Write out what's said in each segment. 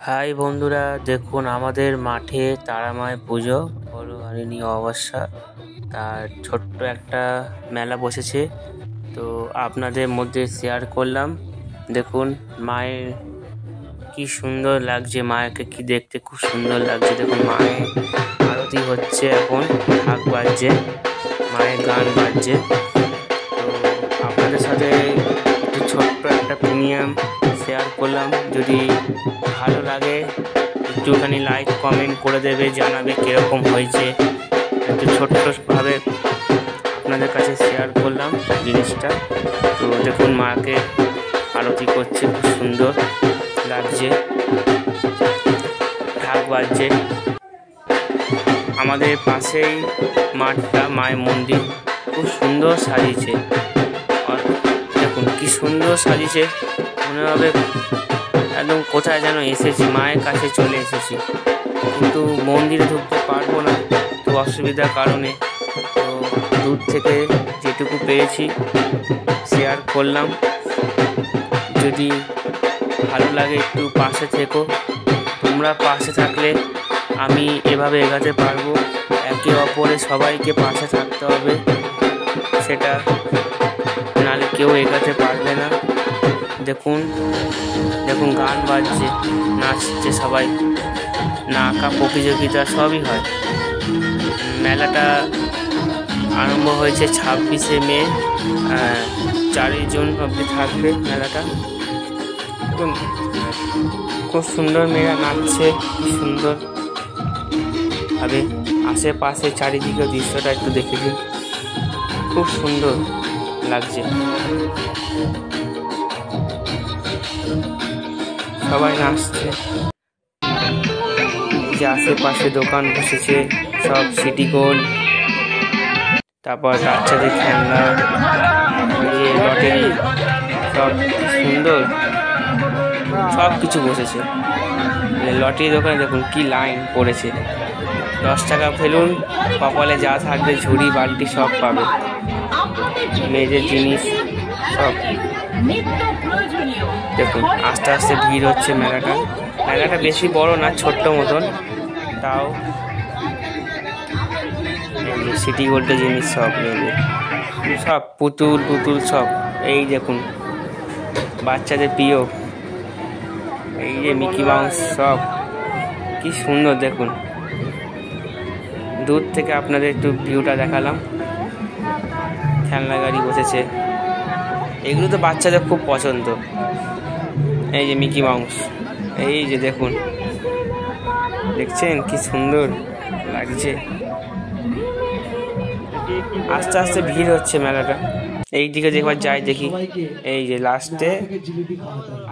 High বন্ধুরা, দেখুন আমাদের মাঠে তারামায় পুজো হলো হরিণী অমাবস্যা। তার ছোট্ট একটা মেলা বসেছে, তো আপনাদের মধ্যে শেয়ার করলাম। দেখুন মায়ের কি সুন্দর লাগছে, মায়েরকে কি দেখতে খুব সুন্দর লাগছে। দেখুন মায়ের আরতি হচ্ছে, এখন ঢাক বাজছে, মায়ের গান বাজছে। তো আপনাদের সাথে একটু ছোট্ট একটা প্রিমিয়াম শেয়ার করলাম। যদি ভালো লাগে একটুখানি লাইক কমেন্ট করে দেবে, জানাবে কীরকম হয়েছে। একটু ছোট্টভাবে আপনাদের কাছে শেয়ার করলাম জিনিসটা। তো দেখুন মাকে আরতি করছে, খুব সুন্দর লাগছে, ঢাক বাজছে। আমাদের পাশেই মাঠটা, মায়ের মন্দির খুব সুন্দর সাজিয়েছে। দেখুন কি সুন্দর সাজিয়েছে, মনে হবে একদম কোথায় যেন এসেছি, মায়ের কাছে চলে এসেছি। কিন্তু মন্দিরে ঢুকতে পারবো না, তো অসুবিধার কারণে। তো দূর থেকে যেটুকু পেরেছি শেয়ার করলাম। যদি ভালো লাগে একটু পাশে থেকো, তোমরা পাশে থাকলে আমি এভাবে এগাতে পারবো। একে অপরে সবাইকে পাশে থাকতে হবে, সেটা নাহলে কেউ এগাতে পারবে না। দেখুন দেখুন গান বাজছে, নাচছে সবাই, না আঁকা প্রতিযোগিতা সবই হয়। মেলাটা আরম্ভ হয়েছে 26শে মে, 4ই জুন অবধি থাকবে মেলাটা। খুব সুন্দর মেয়েরা নাচছে, সুন্দর ভাবে। আশেপাশে চারিদিকে দৃশ্যটা একটু দেখে দিন, খুব সুন্দর লাগছে। সবাই নাচছে, যে আশেপাশে দোকান বসেছে সব সিটি গোল্ড, তারপর বাচ্চাদের খেলনা, লটারি, সব সুন্দর সব কিছু বসেছে। লটারি দোকানে দেখুন কি লাইন পড়েছে। 10 টাকা ফেলুন, কপালে যা থাকবে ঝুড়ি বালতি সব পাবে, মেয়েদের জিনিস সব। দেখুন আস্তে আস্তে ভিড় হচ্ছে। মেলাটা বেশি বড় না, ছোট্ট মতন, তাও সিটি গোল্ডের জিনিস সব মেয়েদের, সব পুতুল সব। এই দেখুন বাচ্চাদের প্রিয়, এই যে মিকি মাউস, সব কি সুন্দর। দেখুন দূর থেকে আপনাদের একটু ভিউটা দেখালাম। খেলনা গাড়ি বসেছে, এগুলো তো বাচ্চাদের খুব পছন্দ। এই যে মিকি মাউস, এই যে দেখুন, দেখছেন কি সুন্দর লাগছে। আস্তে আস্তে ভিড় হচ্ছে মেলাটা। এই দিকে দেখবার যাই, দেখি এই যে লাস্টে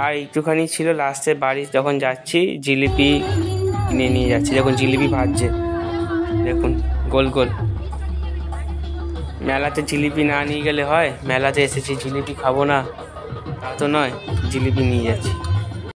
আর একটুখানি ছিল, লাস্টে বাড়ি যখন যাচ্ছি জিলিপি কিনে নিয়ে যাচ্ছি। দেখুন জিলিপি ভাজছে, দেখুন গোল গোল। মেলাতে জিলিপি না নিয়ে গেলে হয়? মেলাতে এসেছি জিলিপি খাবো না তা তো নয়, জিলিপি নিয়ে যাচ্ছি।